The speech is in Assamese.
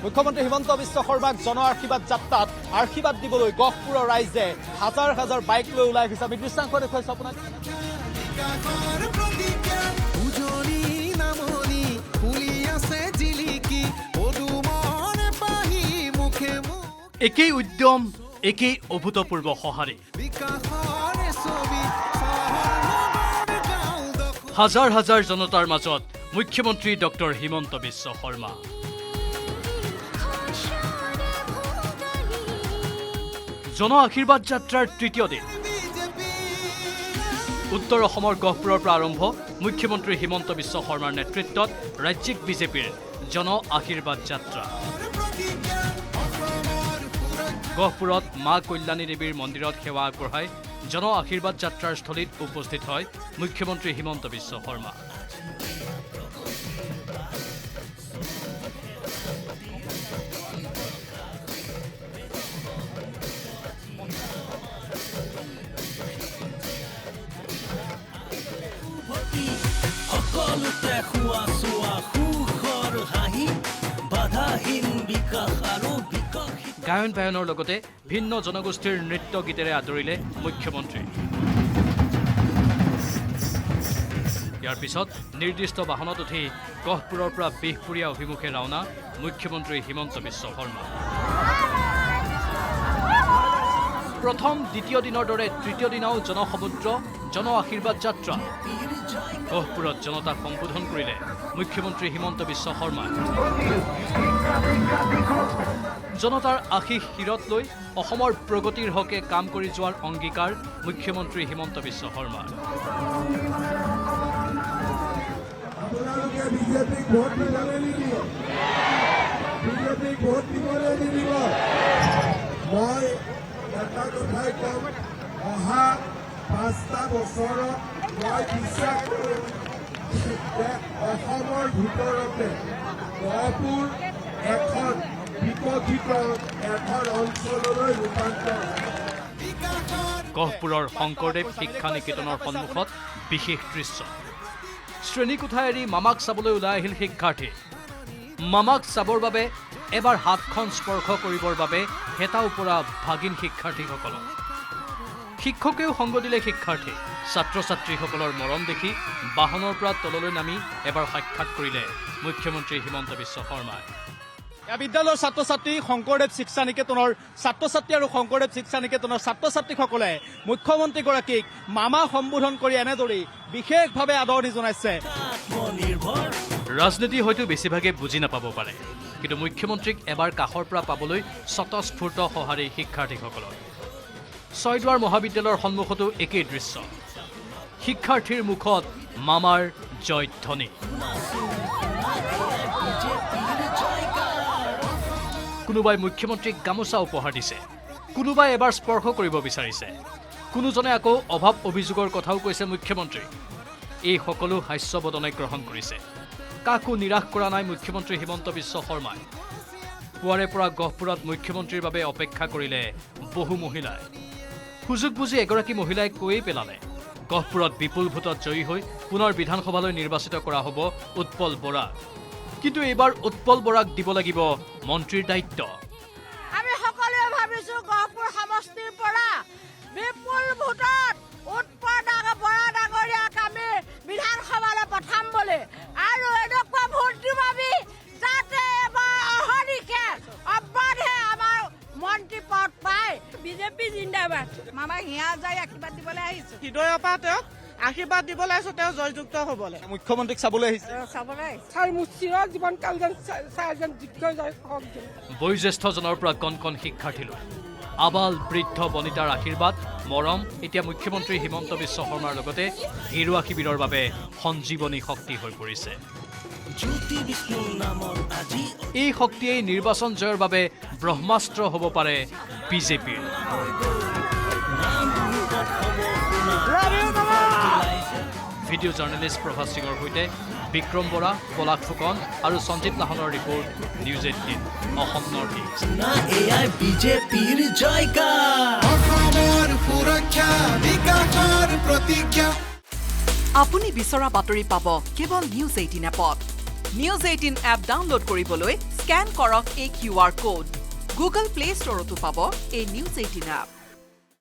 মুখ্যমন্ত্ৰী হিমন্ত বিশ্ব শৰ্মাক জন আশীৰ্বাদ যাত্ৰাত আশীৰ্বাদ দিবলৈ গহপুৰৰ ৰাইজে হাজাৰ হাজাৰ বাইক লৈ ওলাই আহিছে। আমি দৃশ্যাংশ দেখুৱাইছো আপোনাক। একেই উদ্যম, একেই অভূতপূৰ্ব সঁহাৰি। হাজাৰ হাজাৰ জনতাৰ মাজত মুখ্যমন্ত্ৰী ডক্টৰ হিমন্ত বিশ্ব শৰ্মা। জন আশীৰ্বাদ যাত্ৰাৰ তৃতীয় দিন। উত্তৰ অসমৰ গহপুৰৰ পৰা আৰম্ভ মুখ্যমন্ত্ৰী হিমন্ত বিশ্ব শৰ্মাৰ নেতৃত্বত ৰাজ্যিক বিজেপিৰ জন আশীৰ্বাদ যাত্ৰা। গহপুৰত মা কল্যাণী দেৱীৰ মন্দিৰত সেৱা আগবঢ়াই জন আশীৰ্বাদ যাত্ৰাৰ স্থলীত উপস্থিত হয় মুখ্যমন্ত্ৰী হিমন্ত বিশ্ব শৰ্মা। গায়ন বায়নৰ লগতে ভিন্ন জনগোষ্ঠীৰ নৃত্য গীতেৰে আদৰিলে মুখ্যমন্ত্ৰী। ইয়াৰ পিছত নিৰ্দিষ্ট বাহনত উঠি গহপুৰৰ পৰা বিহপুৰীয়া অভিমুখে ৰাওনা মুখ্যমন্ত্ৰী হিমন্ত বিশ্ব শৰ্মা। প্ৰথম দ্বিতীয় দিনৰ দৰে তৃতীয় দিনাও জনসমুদ্ৰ, জন আশীৰ্বাদ যাত্ৰা। গহপুৰত জনতাক সম্বোধন কৰিলে মুখ্যমন্ত্ৰী হিমন্ত বিশ্ব শৰ্মাই। জনতাৰ আশীষ শিৰত লৈ অসমৰ প্ৰগতিৰ হকে কাম কৰি যোৱাৰ অংগীকাৰ মুখ্যমন্ত্ৰী হিমন্ত বিশ্ব শৰ্মাৰ। অহা 5টা বছৰত মই বিশ্বাস কৰোঁ অসমৰ ভিতৰতে গহপুৰ এখন বিকশিত এখন অঞ্চললৈ ৰূপান্তৰ। গহপুৰৰ শংকৰদেৱ শিক্ষা নিকেতনৰ সন্মুখত বিশেষ দৃশ্য। শ্ৰেণীকোঠা এৰি মামাক চাবলৈ ওলাই আহিল শিক্ষাৰ্থী। মামাক চাবৰ বাবে এবাৰ হাতখন স্পৰ্শ কৰিবৰ বাবে হেতা ওপৰা ভাগিন শিক্ষাৰ্থীসকলক। শিক্ষকেও সংগ দিলে শিক্ষাৰ্থী। ছাত্ৰ ছাত্ৰীসকলৰ মৰম দেখি বাহনৰ পৰা তললৈ নামি এবাৰ সাক্ষাৎ কৰিলে মুখ্যমন্ত্ৰী হিমন্ত বিশ্ব শৰ্মাই। বিদ্যালয়ৰ ছাত্ৰ ছাত্ৰী, শংকৰদেৱ শিক্ষা নিকেতনৰ ছাত্ৰ ছাত্ৰী আৰু শংকৰদেৱ শিক্ষা নিকেতনৰ ছাত্ৰ ছাত্ৰীসকলে মুখ্যমন্ত্ৰীগৰাকীক মামা সম্বোধন কৰি এনেদৰেই বিশেষভাৱে আদৰণি জনাইছে। ৰাজনীতি হয়তো বেছিভাগে বুজি নাপাব পাৰে, কিন্তু মুখ্যমন্ত্ৰীক এবাৰ কাষৰ পৰা পাবলৈ স্বতঃস্ফূৰ্ত সঁহাৰি শিক্ষাৰ্থীসকলৰ। ছয়দুৱাৰ মহাবিদ্যালয়ৰ সন্মুখতো একেই দৃশ্য। শিক্ষাৰ্থীৰ মুখত মামাৰ জয়ধ্বনি। কোনোবাই মুখ্যমন্ত্ৰীক গামোচা উপহাৰ দিছে, কোনোবাই এবাৰ স্পৰ্শ কৰিব বিচাৰিছে, কোনোজনে আকৌ অভাৱ অভিযোগৰ কথাও কৈছে মুখ্যমন্ত্ৰী। এই সকলো হাস্যবদনে গ্ৰহণ কৰিছে। কাকো নিৰাশ কৰা নাই মুখ্যমন্ত্ৰী হিমন্ত বিশ্ব শৰ্মাই। পুৱাৰে পৰা গহপুৰত মুখ্যমন্ত্ৰীৰ বাবে অপেক্ষা কৰিলে বহু মহিলাই। সুযোগ বুজি এগৰাকী মহিলাই কৈয়ে পেলালে, গহপুৰত বিপুল ভোটত জয়ী হৈ পুনৰ বিধানসভালৈ নিৰ্বাচিত কৰা হ'ব উৎপল বৰাক। কিন্তু এইবাৰ উৎপল বৰাক দিব লাগিব মন্ত্ৰীৰ দায়িত্ব। আমি সকলোৱে ভাবিছোঁ গহপুৰ সমষ্টিৰ পৰা বিপুল ভোটত উৎপল বৰা ডাঙৰীয়াক আমি বিধানসভালৈ পঠাম বুলি, আৰু এনেকুৱা ভোট দিম আমি যাতে এবাৰ অহৰ্নিশে অবাধে আমাৰ মন্ত্ৰী পদ পায়। বিজেপি জিন্দাবাদ। মামাক হিয়া যায় আশীৰ্বাদ দিবলৈ আহিছোঁ। হৃদয়ৰ পৰা তেওঁক আশীৰ্বাদ দিবলৈ আহিছোঁ, তেওঁ জয়যুক্ত হ'বলৈ। মুখ্যমন্ত্ৰীক চাবলৈ আহিছে। বয়োজ্যেষ্ঠজনৰ পৰা কণ কণ শিক্ষাৰ্থীলৈ আবাল বৃদ্ধ বনিতাৰ আশীৰ্বাদ, মৰম এতিয়া মুখ্যমন্ত্ৰী হিমন্ত বিশ্ব শৰ্মাৰ লগতে ঘৰুৱা শিবিৰৰ বাবে সঞ্জীৱনী শক্তি হৈ পৰিছে। এই শক্তিয়েই নিৰ্বাচন জয়ৰ বাবে ব্ৰহ্মাস্ত্ৰ হ'ব পাৰে বিজেপিৰ। ভিডিঅ' জাৰ্নেলিষ্ট প্ৰভাত সিঙৰ সৈতে বিক্ৰম বৰা, পলাশ ফুকন আৰু সঞ্জিত লাহনৰ report, News 18 Assam North East. আপুনি বিচৰা বাতৰি পাব কেৱল নিউজ 18 এপত। নিউজ 18 এপ ডাউনলোড কৰিবলৈ স্ক্যান কৰক এই QR কোড। গুগল প্লে ষ্টৰতো পাব এই নিউজ 18 এপ।